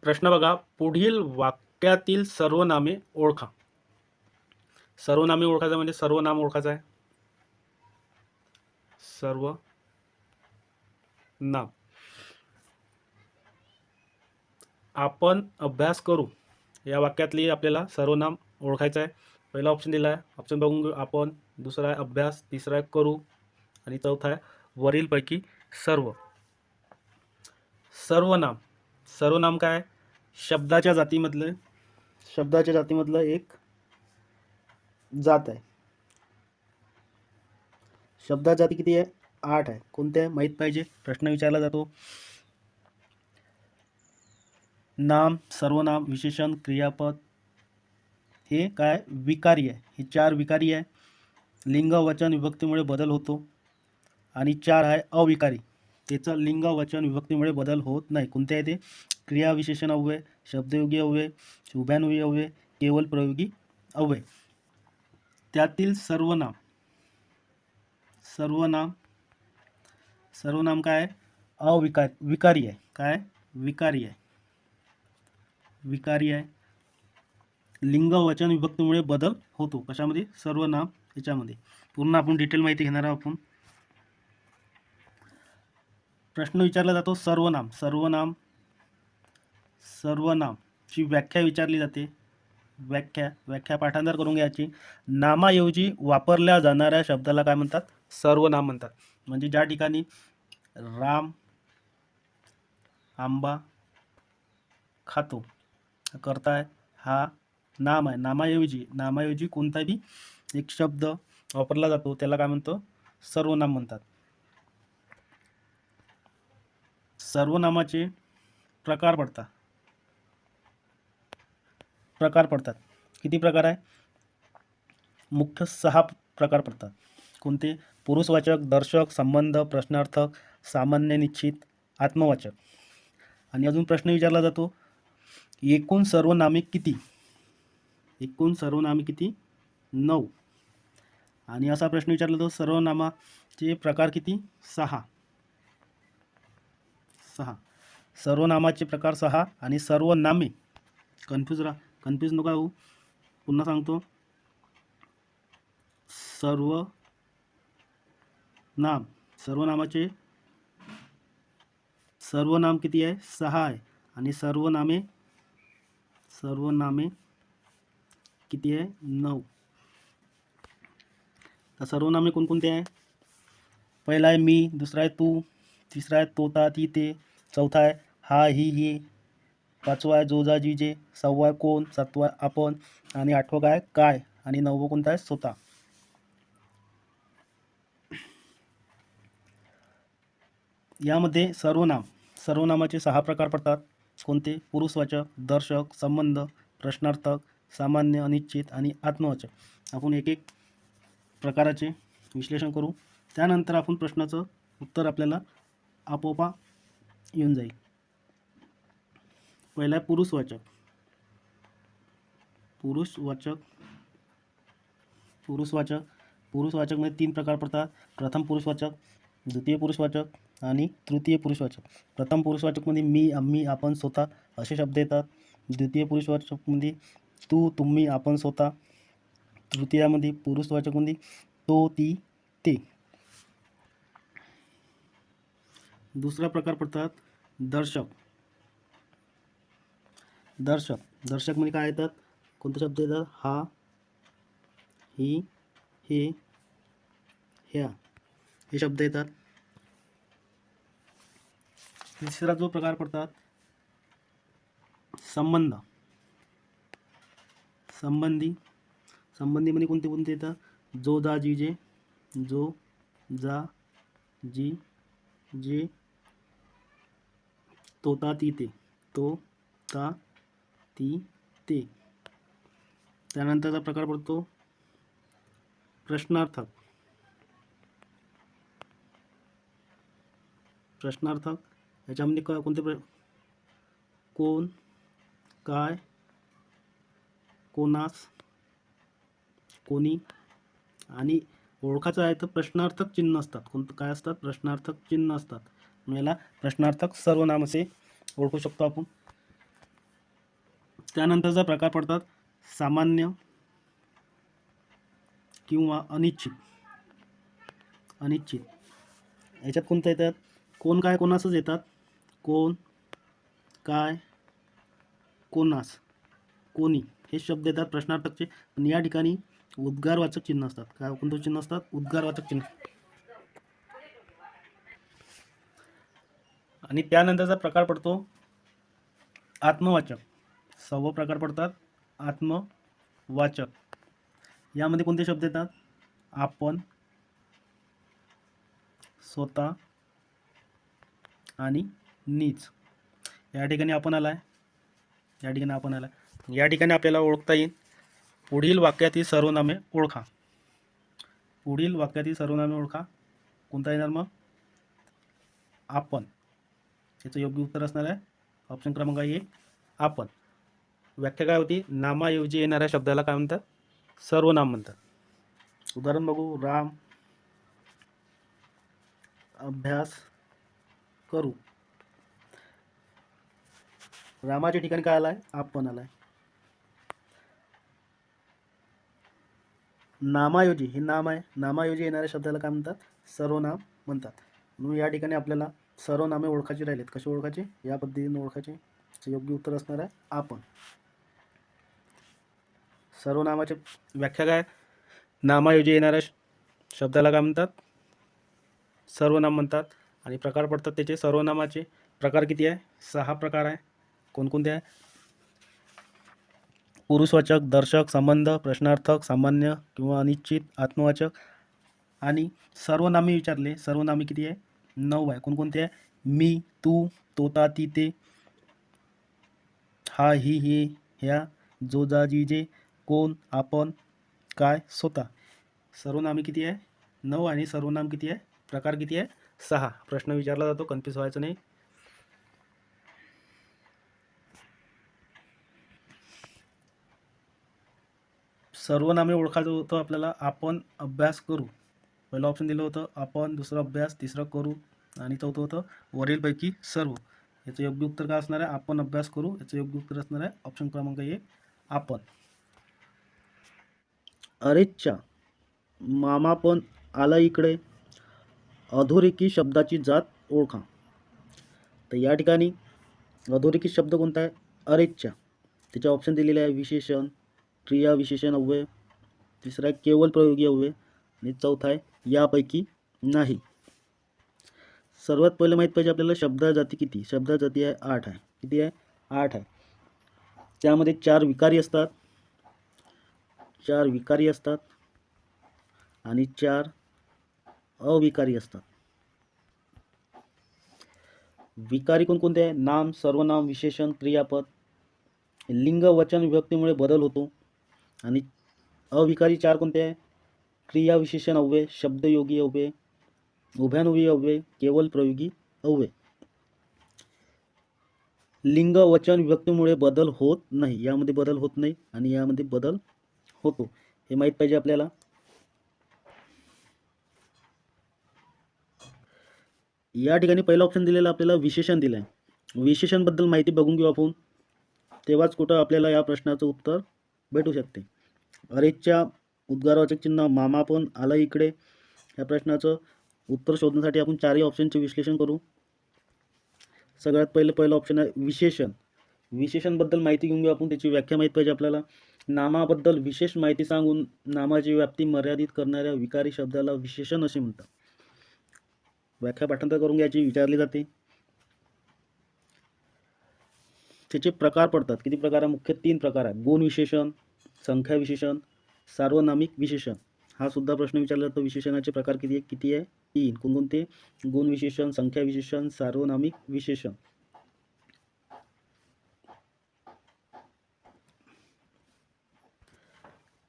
प्रश्न बघा, पुढील वाक्यातील सर्वनामे ओळखा. सर्वनामे ओळखायचं म्हणजे सर्वनाम ओळखायचं आहे. सर्वनाम. आपण अभ्यास करू या वाक्यातली आपल्याला सर्वनाम ओळखायचं आहे. पहिला ऑप्शन दिला आहे, ऑप्शन बघून घेऊ आपण. दुसरा आहे अभ्यास, तिसरा आहे करू आणि चौथा आहे वरीलपैकी सर्व. सर्वनाम. सर्वनाम काय आहे? शब्दाच्या जातीमधलं एक जात आहे. शब्दाच्या जाती किती आहे? 8 आहे. कोणत्या आहे माहीत पाहिजे, प्रश्न विचारला जातो. नाम, सर्वनाम, विशेषण, क्रियापद हे काय? विकारी आहे. हे 4 विकारी आहे. लिंग, वचन, विभक्तीमुळे बदल होतो. आणि 4 आहे अविकारी. त्याचा लिंग, वचन, विभक्तीमुळे बदल होत नाही. कोणते आहे ते? क्रिया विशेषण अव्यय, शब्दयोगी अव्यय, उभयान्वयी अव्यय, केवल प्रयोगी अव्यय. त्यातील सर्वनाम काय आहे? विकारी आहे. काय? विकारी आहे. लिंग, वचन, विभक्तीमुळे बदल होतो. कशामध्ये? सर्वनाम याच्यामध्ये. पूर्ण आपण डिटेल माहिती घेणार आहोत आपण. प्रश्न विचारला जातो सर्वनामची व्याख्या विचारली जाते. व्याख्या पाठांतर करून घ्यायची. नामाऐवजी वापरल्या जाणाऱ्या शब्दाला काय म्हणतात? सर्वनाम म्हणतात. म्हणजे ज्या ठिकाणी राम आंबा खातो करता आहे, हा नाम आहे. नामाऐवजी कोणताही एक शब्द वापरला जातो त्याला काय म्हणतो? सर्वनाम म्हणतात. सर्वनामाचे प्रकार पडतात. किती प्रकार आहे? मुख्य 6 प्रकार पडतात. कोणते? पुरुषवाचक, दर्शक, संबंध, प्रश्नार्थक, सामान्य, निश्चित, आत्मवाचक. आणि अजून प्रश्न विचारला जातो, एकूण सर्वनामे किती? 9. आणि असा प्रश्न विचारला जातो, सर्वनामाचे प्रकार किती? 6. सर्वनामाचे प्रकार 6. आणि सर्वनामे कन्फ्यूज नका होऊ. पुन्हा सांगतो, सर्वनाम किती आहे? 6 आहे. आणि सर्वनामे किती आहे? 9. तर सर्वनामे कोणकोणते आहे? पहिला आहे मी, दुसरा आहे तू, तिसरा आहे तोता ती ते, चौथा आहे हा ही ही, पाचवा आहे जो जा जी जे, 6वा आहे कोण, 7वा आहे आपण, आणि 8वं काय, आणि 9वं कोणतं आहे? स्वतः. यामध्ये सर्वनामाचे 6 प्रकार पडतात. कोणते? पुरुषवाचक, दर्शक, संबंध, प्रश्नार्थक, सामान्य, अनिश्चित आणि आत्मवाचक. आपण एक एक प्रकाराचे विश्लेषण करू. त्यानंतर आपण प्रश्नाचं उत्तर आपल्याला आपोआप येऊन जाईल. पहिला आहे पुरुषवाचक. पुरुषवाचकमध्ये 3 प्रकार पडतात. प्रथम पुरुषवाचक, द्वितीय पुरुषवाचक आणि तृतीय पुरुषवाचक. प्रथम पुरुषवाचकमध्ये मी, आम्ही, आपण, स्वतः असे शब्द येतात. द्वितीय पुरुषवाचकमध्ये तू, तुम्ही, आपण, स्वतः. तृतीयामध्ये पुरुषवाचकमध्ये तो, ती, ते. दुसरा प्रकार पडतात दर्शक. दर्शकमध्ये काय येतात? कोणते शब्द येतात? हा, ही, हे, ह्या हे शब्द येतात. तिसरा जो प्रकार पडतात संबंधीमध्ये कोणते येतात? जो जा जी जे, जो जा जी जे, तोता ती ते, तो ता ती ते. त्यानंतरचा प्रकार पडतो प्रश्नार्थक. याच्यामध्ये कोणते? कोण, काय, कोणास, कोणी. आणि ओळखायचं आहे तर प्रश्नार्थक चिन्ह असतात. कोणतं काय असतात? प्रश्नार्थक चिन्ह असतात. याला प्रश्नार्थक सर्वनाम असे ओळखू शकतो आपण. त्यानंतरचा प्रकार पडतात सामान्य किंवा अनिश्चित. याच्यात कोणतं येतात? कोण काय कोणासच येतात. कोण काय कोणास कोणी हे शब्द येतात प्रश्नार्थकचे. पण या ठिकाणी उद्गारवाचक चिन्ह असतात. काय कोणतं चिन्ह असतात? उद्गारवाचक चिन्ह. आणि त्यानंतरचा प्रकार पडतो आत्मवाचक. 6वा प्रकार पडतात आत्मवाचक. यामध्ये कोणते शब्द येतात? आपण, स्वतः आणि नीच. या ठिकाणी आपण आलाय. या ठिकाणी आपल्याला ओळखता येईल. पुढील वाक्यातील सर्वनामे ओळखा. कोणता येणार मग? आपण. याचं योग्य उत्तर असणार आहे ऑप्शन क्रमांक 1 आपण. व्याख्या काय होती? नामाऐवजी येणाऱ्या शब्दाला काय म्हणतात? सर्वनाम म्हणतात. उदाहरण बघू. राम अभ्यास करू. रामाच्या ठिकाणी काय आलाय? आपण आलाय. नामाऐवजी, हे नाम आहे, नामाऐवजी येणाऱ्या शब्दाला काय म्हणतात? सर्वनाम म्हणतात. म्हणून या ठिकाणी आपल्याला सर्वनामे ओळखायची राहिलेत. कशी ओळखायची? या पद्धतीने ओळखायची. योग्य उत्तर असणार आहे आपण. सर्वनामाची व्याख्या काय? नामाऐवजी येणाऱ्या शब्दाला काय म्हणतात? सर्वनाम म्हणतात. आणि प्रकार पडतात त्याचे. सर्वनामाचे प्रकार किती आहे? 6 प्रकार आहे. कोणकोणते आहे? पुरुषवाचक, दर्शक, संबंध, प्रश्नार्थक, सामान्य किंवा अनिश्चित, आत्मवाचक. आणि सर्वनामे विचारले. सर्वनामे किती आहे? 9 आहे. कोणकोणते आहे? मी, तू, तोता, ती, ते, हा, ही, हे, ह्या, जो, जा, जी, जे, कोण, आपण, काय, स्वतः. सर्वनामे किती आहे? 9. आणि सर्वनाम किती आहे? प्रकार किती आहे? 6. प्रश्न विचारला जातो, कन्फ्यूज व्हायचं नाही. सर्वनामे ओळखायचं होतं आपल्याला. आपण अभ्यास करू. पहिलं ऑप्शन दिलं होतं आपण, दुसरं अभ्यास, तिसरं करू आणि चौथं होतं वरीलपैकी सर्व. याचं योग्य उत्तर काय असणार आहे? आपण अभ्यास करू. याचं योग्य उत्तर असणार आहे ऑप्शन क्रमांक 1 आपण. अरेच्चा, मामा पण आला इकडे. अधोरेखित शब्दाची जात ओळखा. तर या ठिकाणी अधोरेखित शब्द कोणता आहे? अरेच्चा. त्याचे ऑप्शन दिलेले आहे विशेषण, क्रिया विशेषण अव्यय, तिसरा आहे केवळ प्रयोगी अव्यय आणि चौथा आहे यापैकी नाही. सर्वात पहिलं माहीत पाहिजे आपल्याला शब्दा जाती किती. शब्दा जाती आहे 8 आहे. किती आहे? 8 आहे. त्यामध्ये 4 विकारी असतात, 4 विकारी असतात आणि 4 अविकारी असतात. विकारी कोणकोणते आहे? नाम, सर्वनाम, विशेषण, क्रियापद. लिंग, वचन, विभक्तीमुळे बदल होतो. आणि अविकारी 4 कोणते आहे? क्रिया विशेषण अव्यय, शब्दयोगी अव्यय, उभयान्वयी अव्यय, केवळ प्रयोगी अव्यय. लिंग, वचन, विभक्तीमुळे बदल होत नाही. यामध्ये बदल होत नाही आणि यामध्ये बदल होतो. हे माहीत पाहिजे आपल्याला. या ठिकाणी पहिला ऑप्शन दिलेला आपल्याला विशेषण दिलं आहे. विशेषणबद्दल माहिती बघून घेऊ आपण, तेव्हाच कुठं आपल्याला या प्रश्नाचं उत्तर भेटू शकते. अरेच्या उद्गारवाचक चिन्ह, मामा पण आला इकडे. या प्रश्नाचं उत्तर शोधण्यासाठी आपण 4ही ऑप्शनचे विश्लेषण करू. सगळ्यात पहिलं ऑप्शन आहे विशेषण. विशेषणबद्दल माहिती घेऊन घेऊ आपण. त्याची व्याख्या माहीत पाहिजे आपल्याला. नामाबद्दल विशेष माहिती सांगून नामाची व्याप्ती मर्यादित करणाऱ्या विकारी शब्दाला विशेषण असे म्हणतात. व्याख्या पाठांतर करून घ्यायची, विचारली जाते. त्याचे प्रकार पडतात. किती प्रकार आहे? मुख्य 3 प्रकार आहेत. गुण विशेषण, संख्या विशेषण, सार्वनामिक विशेषण. हा सुद्धा प्रश्न विचारला जातो. विशेषणाचे प्रकार किती आहे? 3. कोणकोणते? गुण विशेषण, संख्या विशेषण, सार्वनामिक विशेषण.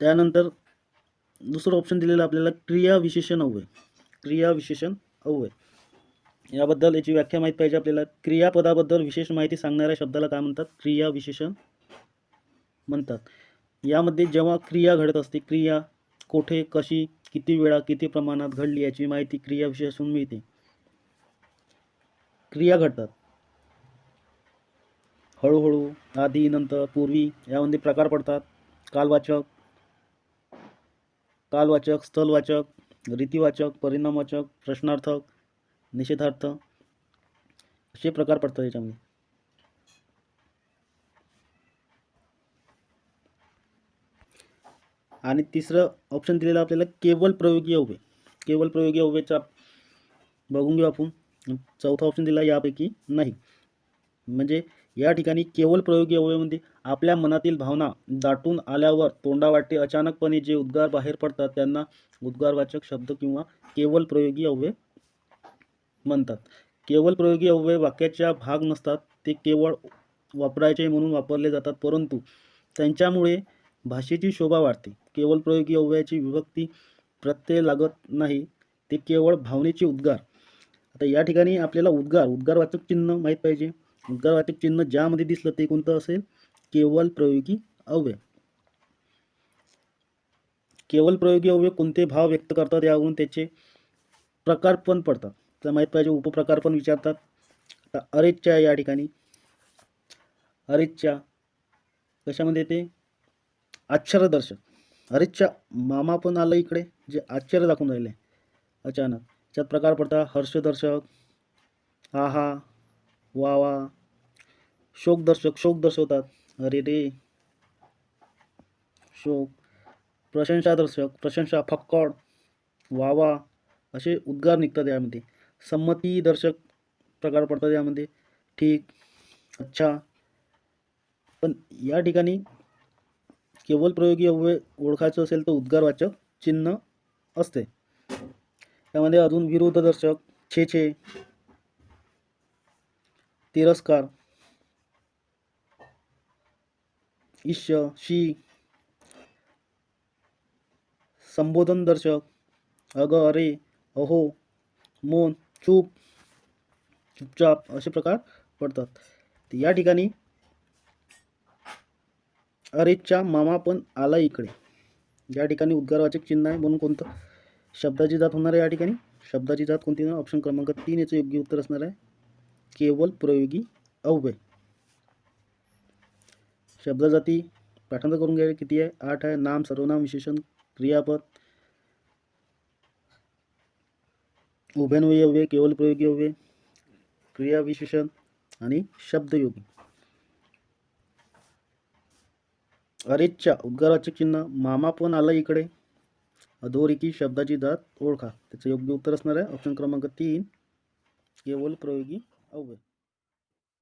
त्यानंतर दुसरं ऑप्शन दिलेलं आपल्याला क्रिया विशेषण अव्यय. क्रिया विशेषण अव्यय याबद्दल याची व्याख्या माहीत पाहिजे आपल्याला. क्रियापदाबद्दल विशेष माहिती सांगणाऱ्या शब्दाला काय म्हणतात? क्रिया विशेषण म्हणतात. यामध्ये जेव्हा क्रिया घडत असते, क्रिया कोठे, कशी, किती वेळा, किती प्रमाणात घडली याची माहिती क्रिया विशेषण मिळते. क्रिया घडतात हळूहळू, आधी, नंतर, पूर्वी यामध्ये प्रकार पडतात. कालवाचक, कालवाचक, स्थलवाचक, रीतिवाचक, परिणामवाचक, प्रश्नार्थक, निषेधार्थ असे प्रकार पडतात याच्यामध्ये. आणि तिसरं ऑप्शन दिलेलं आपल्याला केवळ प्रयोगी अव्यय. केवळ प्रयोगी अव्ययचा बघून घेऊ आपण. चौथा ऑप्शन दिला यापैकी नाही. म्हणजे या ठिकाणी केवळ प्रयोगी अव्ययमध्ये आपल्या मनातील भावना दाटून आल्यावर तोंडावाटे अचानकपणे जे उद्गार बाहेर पडतात त्यांना उद्गारवाचक शब्द किंवा केवळ प्रयोगी अव्यय म्हणतात. केवळ प्रयोगी अव्यय वाक्याच्या भाग नसतात, ते केवळ वापरायचे म्हणून वापरले जातात, परंतु त्यांच्यामुळे भाषेची शोभा वाढते. केवळ प्रयोगी अव्ययाची विभक्ती प्रत्यय लागत नाही, ते केवळ भावनेचे उद्गार. आता या ठिकाणी आपल्याला उद्गारवाचक चिन्ह माहीत पाहिजे. उद्गारवाचक चिन्ह ज्यामध्ये दिसलं ते कोणतं असेल? केवळ प्रयोगी अव्यय. केवळ प्रयोगी अव्यय कोणते भाव व्यक्त करतात यावरून त्याचे प्रकार पण पडतात, तर माहीत पाहिजे. उपप्रकार पण विचारतात. आता अरेच्या या ठिकाणी अरेच्या कशामध्ये येते? आश्चर्यदर्शक. अरेच्या मामा पण आलं इकडे, जे आश्चर्य दाखवून राहिले अचानक. त्यात प्रकार पडतात हर्षदर्शक, हा हा, वा वा. शोकदर्शक, शोक दर्शवतात, अरे रे, शोक. प्रशंसादर्शक, प्रशंसा, फक्कड, वा वा असे उद्गार निघतात यामध्ये. संमतीदर्शक प्रकार पडतात यामध्ये, ठीक, अच्छा. पण या ठिकाणी केवळ प्रयोगी अव्यय ओळखायचं असेल तर उद्गारवाचक चिन्ह असते. त्यामध्ये अजून विरोधदर्शक, छे छे, तिरस्कार, ईश्य, शी. संबोधन दर्शक, अग, अरे, अहो, मौन, चूप, चुपचाप असे प्रकार पडतात. या ठिकाणी अरेच्या मामा पण आला इकडे, या ठिकाणी उद्गारवाचक चिन्ह आहे, म्हणून कोणतं? शब्दाची जात होणार आहे या ठिकाणी. शब्दाची जात कोणती? ऑप्शन क्रमांक 3 याचं योग्य उत्तर असणार आहे केवळ प्रयोगी अव्यय. शब्दजाती पाठांतर करून घ्यायला किती आहे? 8 आहे. नाम, सर्वनाम, विशेषण, क्रियापद, उभयन्वयी अव्यय, केवळ प्रयोगी अव्यय, क्रिया विशेषण आणि शब्दयोगी. अरेच्या उद्गारवाचक चिन्ह, मामा पण आला इकडे, अधोरेखी शब्दाची जात ओळखा. त्याचं योग्य उत्तर असणार आहे ऑप्शन क्रमांक 3 केवळ प्रयोगी अव्यय.